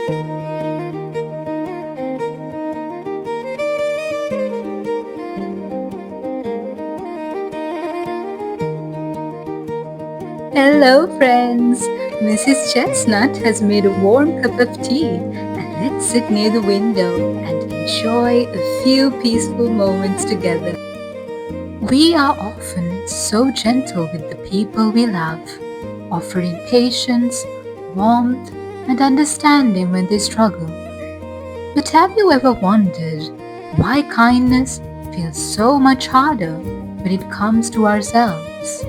Hello, friends! Mrs. Chestnut has made a warm cup of tea, and let's sit near the window and enjoy a few peaceful moments together. We are often so gentle with the people we love, offering patience, warmth, and understanding when they struggle. But have you ever wondered why kindness feels so much harder when it comes to ourselves?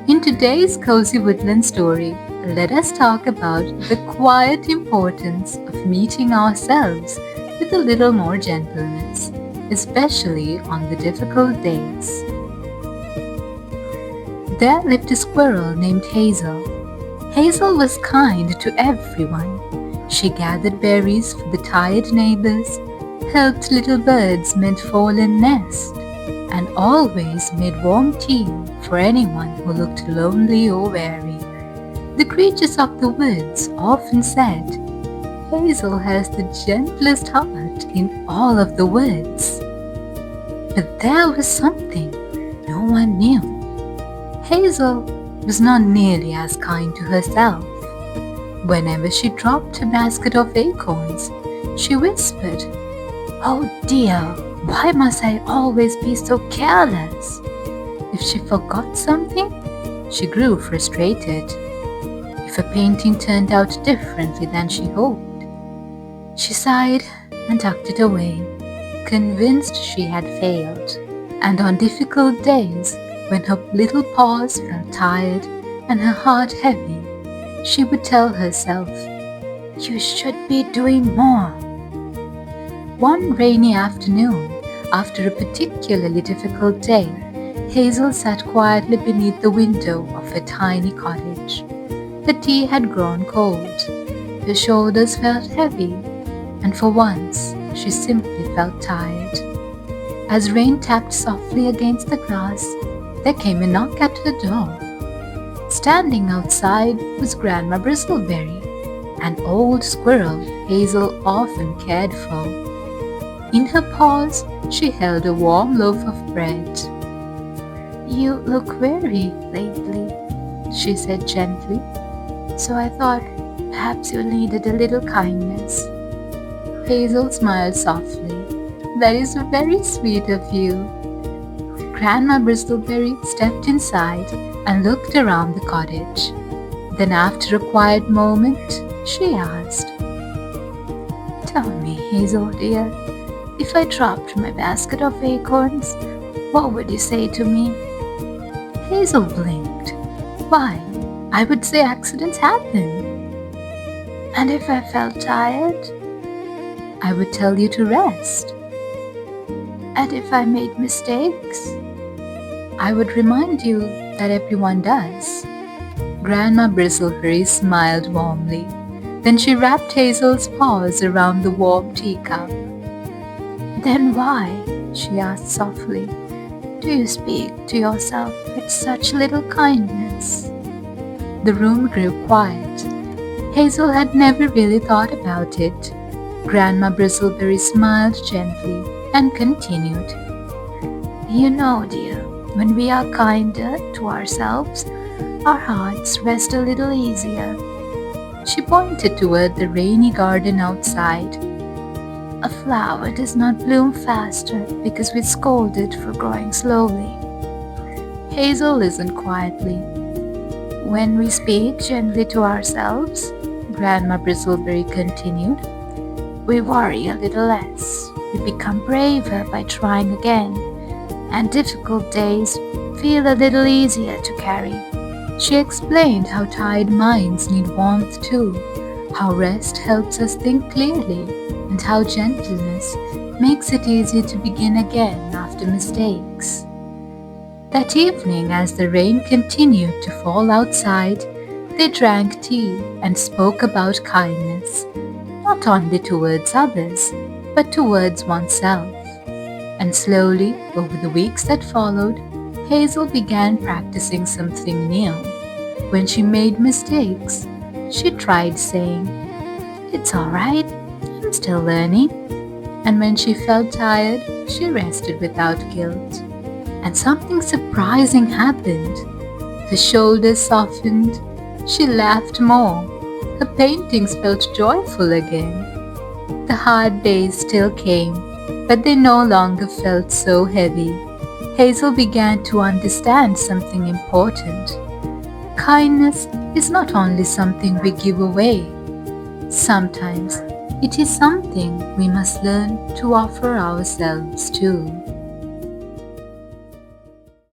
In today's Cozy Woodland story, let us talk about the quiet importance of meeting ourselves with a little more gentleness, especially on the difficult days. There lived a squirrel named Hazel. Hazel was kind to everyone. She gathered berries for the tired neighbors, helped little birds mend fallen nests, and always made warm tea for anyone who looked lonely or weary. The creatures of the woods often said, "Hazel has the gentlest heart in all of the woods." But there was something no one knew. Hazel was not nearly as kind to herself. Whenever she dropped a basket of acorns, she whispered, "Oh dear, why must I always be so careless?" If she forgot something, she grew frustrated. If a painting turned out differently than she hoped, she sighed and tucked it away, convinced she had failed. And on difficult days, when her little paws felt tired and her heart heavy, she would tell herself, "You should be doing more." One rainy afternoon, after a particularly difficult day, Hazel sat quietly beneath the window of her tiny cottage. The tea had grown cold, her shoulders felt heavy, and for once she simply felt tired. As rain tapped softly against the glass, there came a knock at her door. Standing outside was Grandma Bristleberry, an old squirrel Hazel often cared for. In her paws, she held a warm loaf of bread. "You look weary lately," she said gently, "so I thought perhaps you needed a little kindness." Hazel smiled softly. "That is very sweet of you." Grandma Bristleberry stepped inside and looked around the cottage. Then after a quiet moment, she asked, "Tell me, Hazel dear, if I dropped my basket of acorns, what would you say to me?" Hazel blinked. "Why, I would say accidents happen." "And if I felt tired?" "I would tell you to rest." "And if I made mistakes?" "I would remind you that everyone does." Grandma Bristleberry smiled warmly. Then she wrapped Hazel's paws around the warm teacup. "Then why," she asked softly, "do you speak to yourself with such little kindness?" The room grew quiet. Hazel had never really thought about it. Grandma Bristleberry smiled gently and continued, "You know, dear, when we are kinder to ourselves, our hearts rest a little easier." She pointed toward the rainy garden outside. "A flower does not bloom faster because we scold it for growing slowly." Hazel listened quietly. "When we speak gently to ourselves," Grandma Bristleberry continued, "we worry a little less. We become braver by trying again, and difficult days feel a little easier to carry." She explained how tired minds need warmth too, how rest helps us think clearly, and how gentleness makes it easier to begin again after mistakes. That evening, as the rain continued to fall outside, they drank tea and spoke about kindness, not only towards others, but towards oneself. And slowly, over the weeks that followed, Hazel began practicing something new. When she made mistakes, she tried saying, It's all right. I'm still learning. And when she felt tired, she rested without guilt. And something surprising happened. Her shoulders softened. She laughed more. Her paintings felt joyful again. The hard days still came, but they no longer felt so heavy. Hazel began to understand something important. Kindness is not only something we give away. Sometimes it is something we must learn to offer ourselves too.